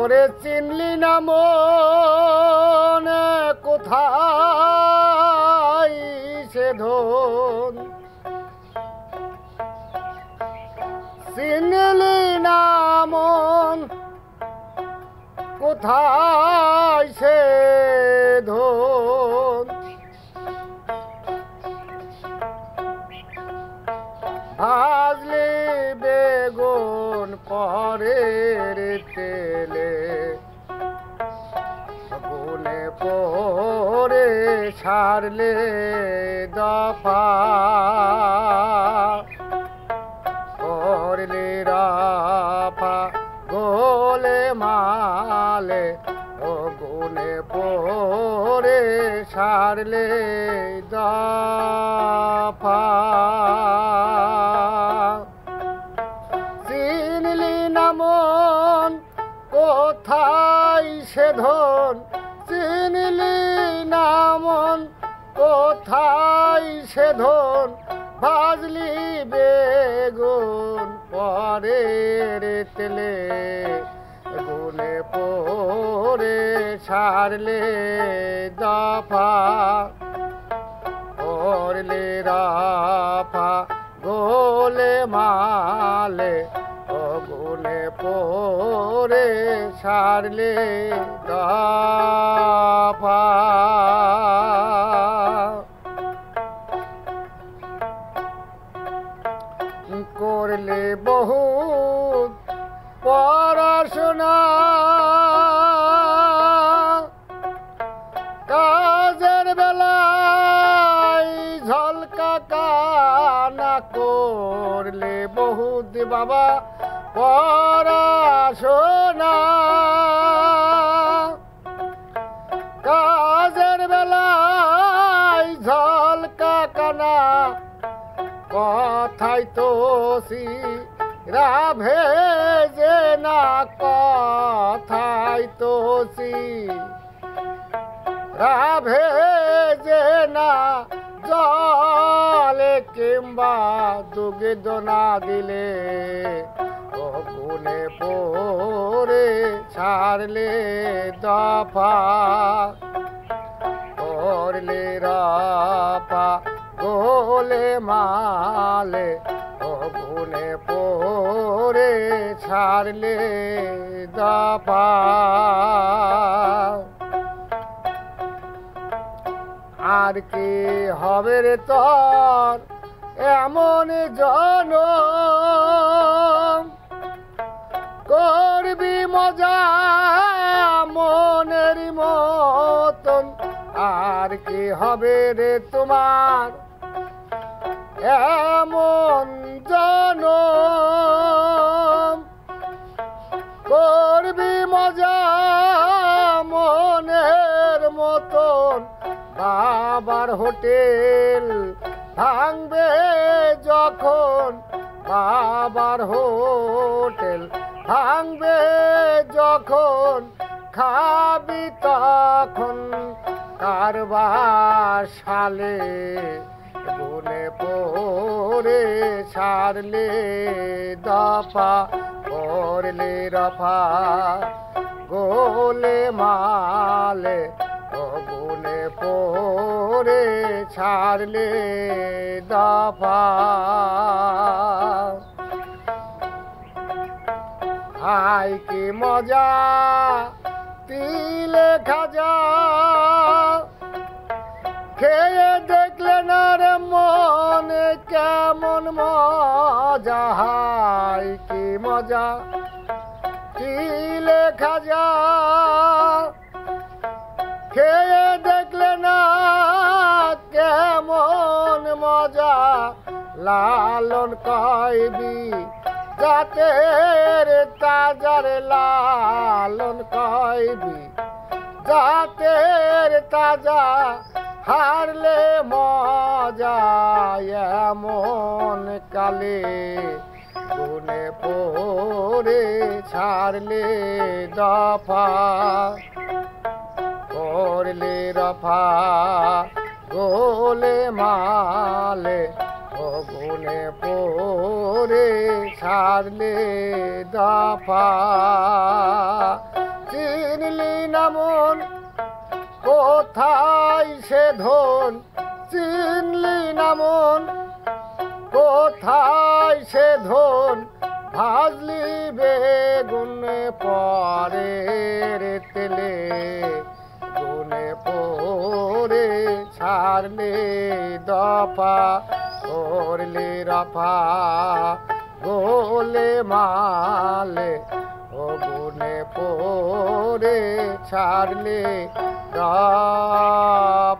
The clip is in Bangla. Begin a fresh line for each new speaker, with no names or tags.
ওরে চিনলি না মন কোথায় সে ধন, চিনলি না মন কোথায় সে ধন, ভাজলি বেগুন পরের তেলে, গুনে পরে ছাড়লে দফা, করলে রফা গোলে মালে, ও গুনে পরে ছাড়লে দফা। চিনলি না মন কোথায় সে ধন, চিনলি না মন কোথায় সে ধন, ভাজলি বেগুন পরের তেলে, গুনে পরে ছাড়লে দফা, করলে রফা গোলে মালে, ও গুনে পরে ছাড়লে দফা। করলে বহুত পড়াশোনা, কাজের বেলায় ঝলকা কানা, করলে বহুত বাবা পড়াশোনা, কাজের বেলায় ঝলকা কানা, কথাই তো রাভে যে না, কথাই তো রাভে যে না, জলে কিংবা দুগে দোনা দিলে, ও গুনে পরে ছাড়লে দফা, করলে রফা গোলে মালে, ও গুনে পরে ছাড়লে দফা। আর কি হবে রে তোর এমন জনম, করবি মজা মনের মতন, আর কি হবে রে তোমার এমন জনম, করবি মজা মনের মতন, বাবার হোটেল ভাঙবে যখন, বাবার হোটেল ভাঙবে যখন, খাবি তখন কারবার সালে, গুনে পরে ছাড়লে দফা, করলে রফা গোলে মালে, ও গুনে পরে ছাড়লে দফা। হাই কি মজা তিলে খাজা, খেয়ে দেখলে না রে মনে কেমন মজা, হাই কি মজা তিলে খাজা, খেয়ে দেখলে না কেমন মজা, লালন কইবি জাতের তাজার, লালন কইবি জাতের তাজা, হারলে মজা এমন কালে, গুনে পরে ছাড়লে দফা, করলে রফা গোলে মালে, ও গুনে পরে ছাড়লে দফা, চিনলি না মন কোথায় সে ধন, চিনলি না মন কোথায় সে ধন, ভাজলি বেগুনে পরে রে তেলে, গুনে পরে ছাড়লে দফা, করলে রফা গোলে মালে, ও গুনে পরে ছাড়লে দফা।